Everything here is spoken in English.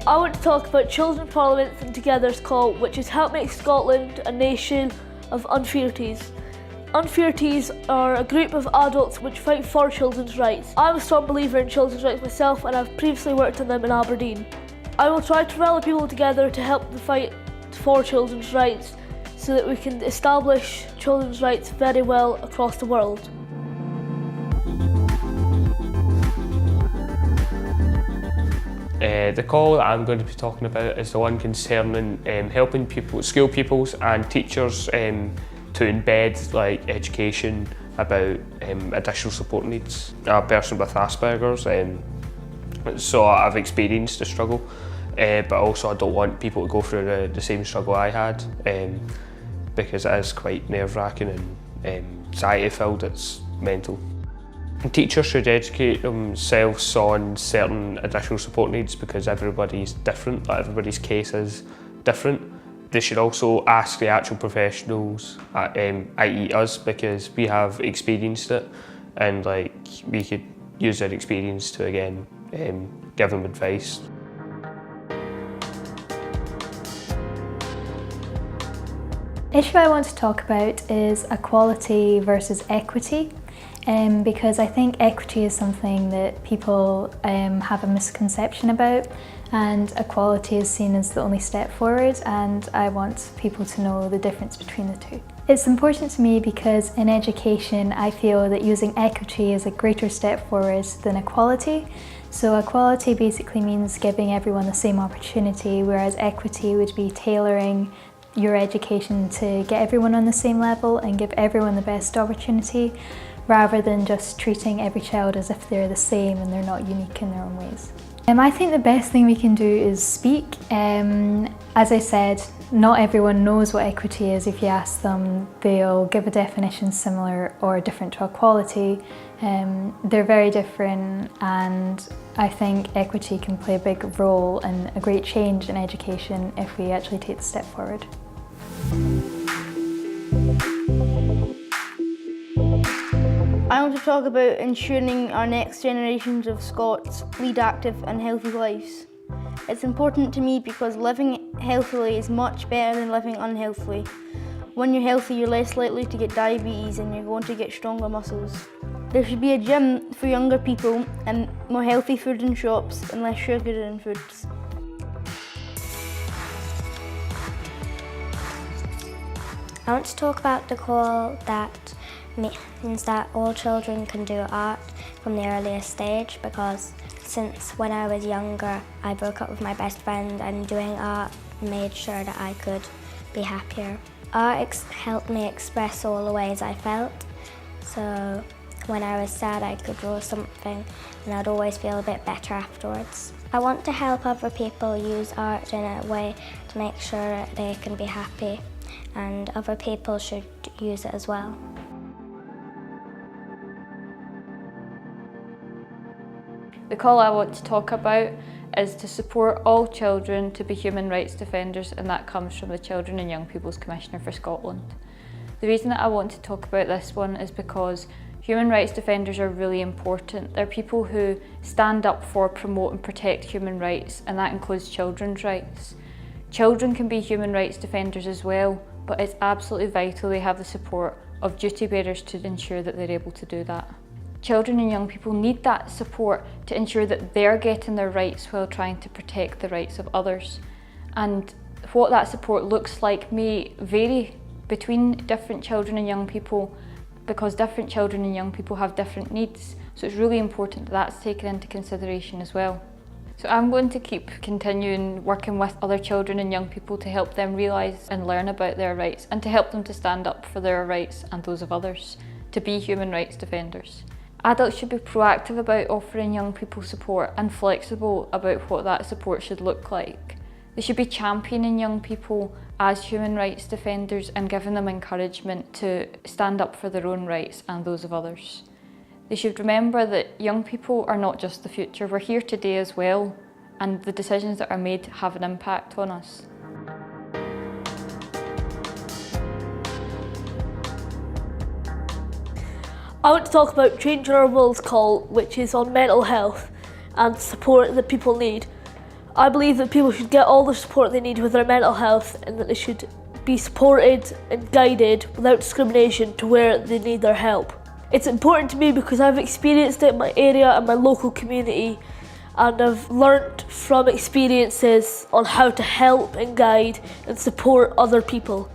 I want to talk about Children's Parliaments and Together's call, which is help make Scotland a nation of unfairties. Unfairties are a group of adults which fight for children's rights. I'm a strong believer in children's rights myself, and I've previously worked on them in Aberdeen. I will try to rally people together to help the fight for children's rights so that we can establish children's rights very well across the world. The call that I'm going to be talking about is the one concerning helping school pupils and teachers to embed education about additional support needs. I'm a person with Asperger's, so I've experienced the struggle, but also I don't want people to go through the same struggle I had, because it is quite nerve-wracking and anxiety-filled. It's mental. Teachers should educate themselves on certain additional support needs because everybody's different, everybody's case is different. They should also ask the actual professionals, i.e. us, because we have experienced it, and we could use their experience to again give them advice. The issue I want to talk about is equality versus equity. Because I think equity is something that people have a misconception about, and equality is seen as the only step forward, and I want people to know the difference between the two. It's important to me because in education I feel that using equity is a greater step forward than equality. So equality basically means giving everyone the same opportunity, whereas equity would be tailoring your education to get everyone on the same level and give everyone the best opportunity, rather than just treating every child as if they're the same and they're not unique in their own ways. I think the best thing we can do is speak. As I said, not everyone knows what equity is. If you ask them, they'll give a definition similar or different to equality. They're very different, and I think equity can play a big role and a great change in education if we actually take the step forward. I want to talk about ensuring our next generations of Scots lead active and healthy lives. It's important to me because living healthily is much better than living unhealthily. When you're healthy, you're less likely to get diabetes and you're going to get stronger muscles. There should be a gym for younger people and more healthy food in shops and less sugar in foods. I want to talk about the call that means that all children can do art from the earliest stage, because since when I was younger I broke up with my best friend, and doing art made sure that I could be happier. Art helped me express all the ways I felt, so when I was sad I could draw something and I'd always feel a bit better afterwards. I want to help other people use art in a way to make sure that they can be happy, and other people should use it as well. The call I want to talk about is to support all children to be human rights defenders, and that comes from the Children and Young People's Commissioner for Scotland. The reason that I want to talk about this one is because human rights defenders are really important. They're people who stand up for, promote and protect human rights, and that includes children's rights. Children can be human rights defenders as well, but it's absolutely vital they have the support of duty bearers to ensure that they're able to do that. Children and young people need that support to ensure that they're getting their rights while trying to protect the rights of others. And what that support looks like may vary between different children and young people, because different children and young people have different needs. So it's really important that that's taken into consideration as well. So I'm going to keep continuing working with other children and young people to help them realise and learn about their rights, and to help them to stand up for their rights and those of others, to be human rights defenders. Adults should be proactive about offering young people support and flexible about what that support should look like. They should be championing young people as human rights defenders and giving them encouragement to stand up for their own rights and those of others. They should remember that young people are not just the future, we're here today as well, and the decisions that are made have an impact on us. I want to talk about Changing Our World's call, which is on mental health and support that people need. I believe that people should get all the support they need with their mental health and that they should be supported and guided without discrimination to where they need their help. It's important to me because I've experienced it in my area and my local community, and I've learnt from experiences on how to help and guide and support other people.